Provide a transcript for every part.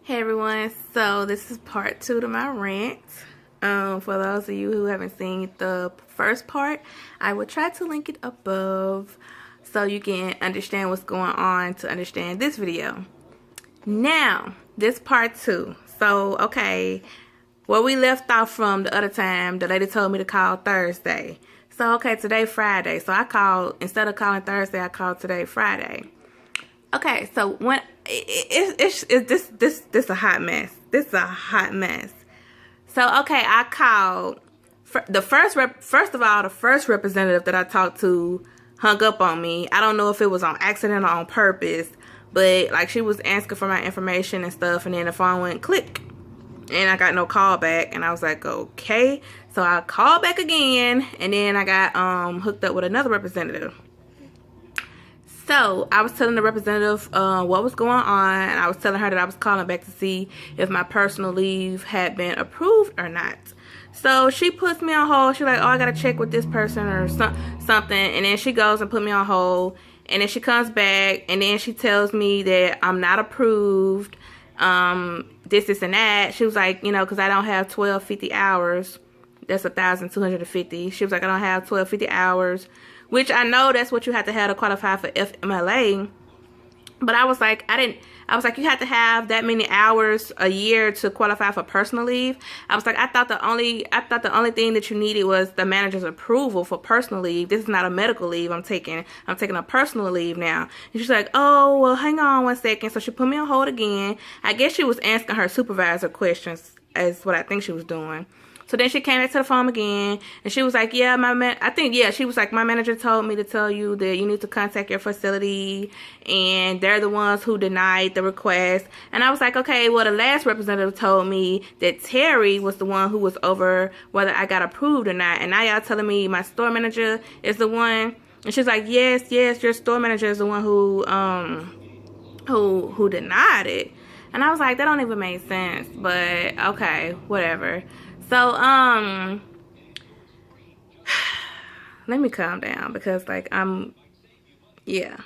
Hey everyone, so this is part 2 to my rant. For those of you who haven't seen the first part, I will try to link it above so you can understand what's going on to understand this video. Now, this part 2. So, okay, where we left off from the other time, the lady told me to call Thursday. So, okay, today Friday. So I called, instead of calling Thursday, I called today Friday. Okay, so when this a hot mess. This is a hot mess. So okay, I called the first representative that I talked to hung up on me. I don't know if it was on accident or on purpose, but like she was asking for my information and stuff, and then the phone went click, and I got no call back, and I was like, okay. So I called back again, and then I got hooked up with another representative. So I was telling the representative what was going on, and I was telling her that I was calling back to see if my personal leave had been approved or not. So she puts me on hold. She's like, oh, I gotta check with this person or something, and then she goes and put me on hold, and then she comes back, and then she tells me that I'm not approved, this and that. She was like, you know, because I don't have 1250 hours. That's 1,250. She was like, I don't have 1250 hours. Which I know that's what you have to qualify for FMLA. But I was like, I was like, you have to have that many hours a year to qualify for personal leave. I was like, I thought the only thing that you needed was the manager's approval for personal leave. This is not a medical leave I'm taking a personal leave now. And she's like, oh, well, hang on one second. So she put me on hold again. I guess she was asking her supervisor questions, is what I think she was doing. So then she came back to the phone again, and she was like, yeah, she was like, my manager told me to tell you that you need to contact your facility, and they're the ones who denied the request. And I was like, okay, well, the last representative told me that Terry was the one who was over whether I got approved or not, and now y'all telling me my store manager is the one. And she's like, yes, your store manager is the one who denied it. And I was like, that don't even make sense, but okay, whatever. So, let me calm down because, like, yeah.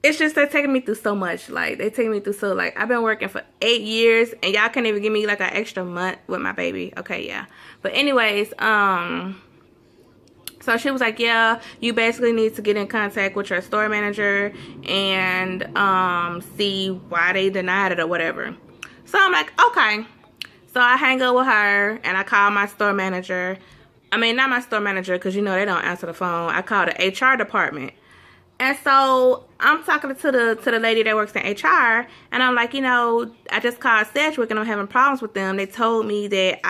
It's just they're taking me through so much. Like, they're taking me through so, like, I've been working for 8 years, and y'all can't even give me, like, an extra month with my baby. Okay, yeah. But anyways, so she was like, yeah, you basically need to get in contact with your store manager and, see why they denied it or whatever. So I'm like, okay. So I hang up with her, and I call my store manager. I mean, not my store manager, because, you know, they don't answer the phone. I call the HR department. And so I'm talking to the lady that works in HR, and I'm like, you know, I just called Sedgwick, and I'm having problems with them. They told me that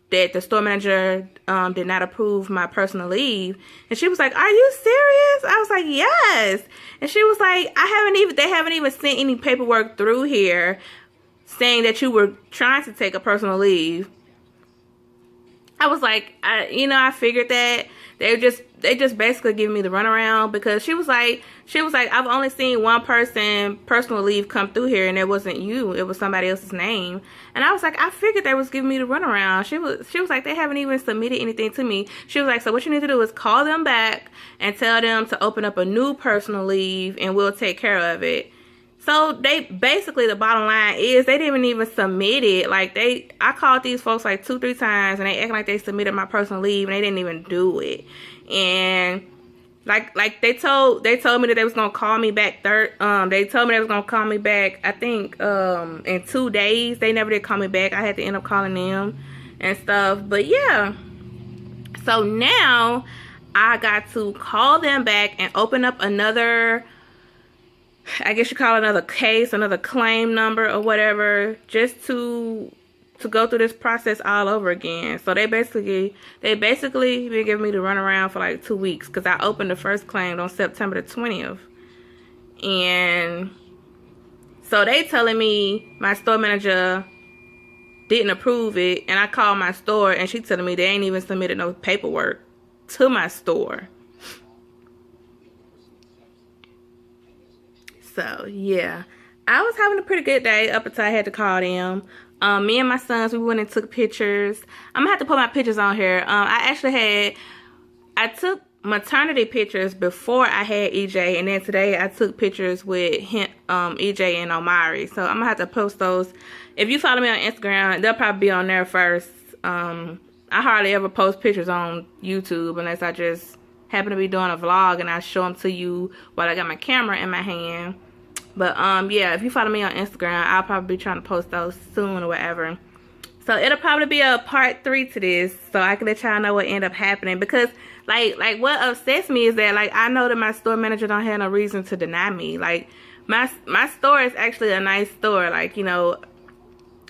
that the store manager did not approve my personal leave. And she was like, are you serious? I was like, yes. And she was like, they haven't even sent any paperwork through here saying that you were trying to take a personal leave. I was like, I figured that they just basically giving me the runaround, because she was like, I've only seen one person personal leave come through here, and it wasn't you, it was somebody else's name. And I was like, I figured they was giving me the runaround. She was like, they haven't even submitted anything to me. She was like, so what you need to do is call them back and tell them to open up a new personal leave, and we'll take care of it. So they basically, the bottom line is they didn't even submit it. Like, I called these folks like 2-3 times, and they acting like they submitted my personal leave, and they didn't even do it. And like they told me that they was gonna call me back they told me they was gonna call me back, I think in 2 days. They never did call me back. I had to end up calling them and stuff. But yeah, so now I got to call them back and open up another, I guess you call it another case, another claim number or whatever, just to go through this process all over again. So they basically been giving me the runaround for like 2 weeks, because I opened the first claim on September the 20th. And so they telling me my store manager didn't approve it, and I called my store, and she telling me they ain't even submitted no paperwork to my store. So, yeah, I was having a pretty good day up until I had to call them. Me and my sons, we went and took pictures. I'm going to have to put my pictures on here. I took maternity pictures before I had EJ, and then today I took pictures with him, EJ and Omari. So I'm gonna have to post those. If you follow me on Instagram, they'll probably be on there first. I hardly ever post pictures on YouTube unless I just happen to be doing a vlog and I show them to you while I got my camera in my hand. But yeah, if you follow me on Instagram, I'll probably be trying to post those soon or whatever. So it'll probably be a part 3 to this, so I can let y'all know what ended up happening. Because like what upsets me is that like I know that my store manager don't have no reason to deny me. Like my store is actually a nice store. Like, you know,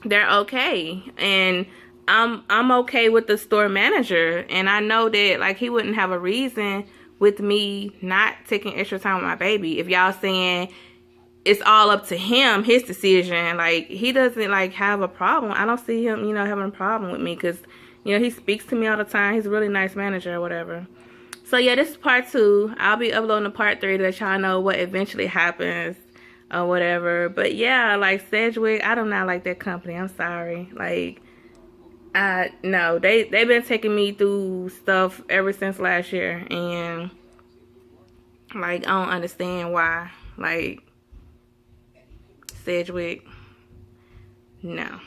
they're okay, and I'm okay with the store manager, and I know that like he wouldn't have a reason with me not taking extra time with my baby. If y'all saying it's all up to him, his decision, like he doesn't like have a problem. I don't see him, you know, having a problem with me, because you know he speaks to me all the time. He's a really nice manager or whatever. So yeah, this is part 2. I'll be uploading the part 3 to let y'all know what eventually happens or whatever. But yeah, like Sedgwick, I do not like that company. I'm sorry. Like, no, they've been taking me through stuff ever since last year, and like I don't understand why. Like Sedgwick, no,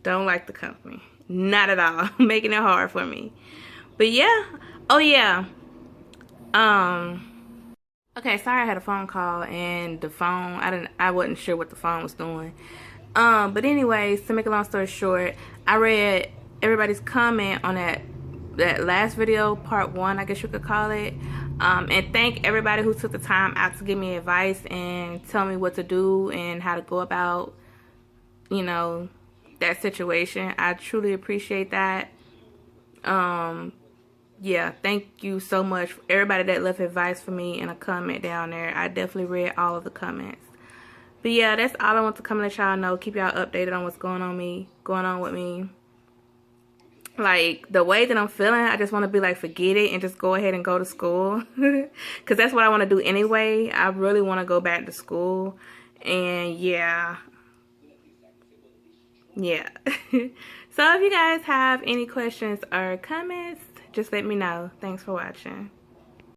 don't like the company, not at all. Making it hard for me. But yeah, oh yeah, okay, sorry I had a phone call and the phone, I wasn't sure what the phone was doing. But anyways, to make a long story short, I read everybody's comment on that last video, part 1, I guess you could call it. And thank everybody who took the time out to give me advice and tell me what to do and how to go about, you know, that situation. I truly appreciate that. Yeah, thank you so much for everybody that left advice for me in a comment down there. I definitely read all of the comments. But yeah, that's all I want to come and let y'all know. Keep y'all updated on what's going on with me. Like, the way that I'm feeling, I just want to be like, forget it and just go ahead and go to school. Because that's what I want to do anyway. I really want to go back to school. And yeah. Yeah. So if you guys have any questions or comments, just let me know. Thanks for watching.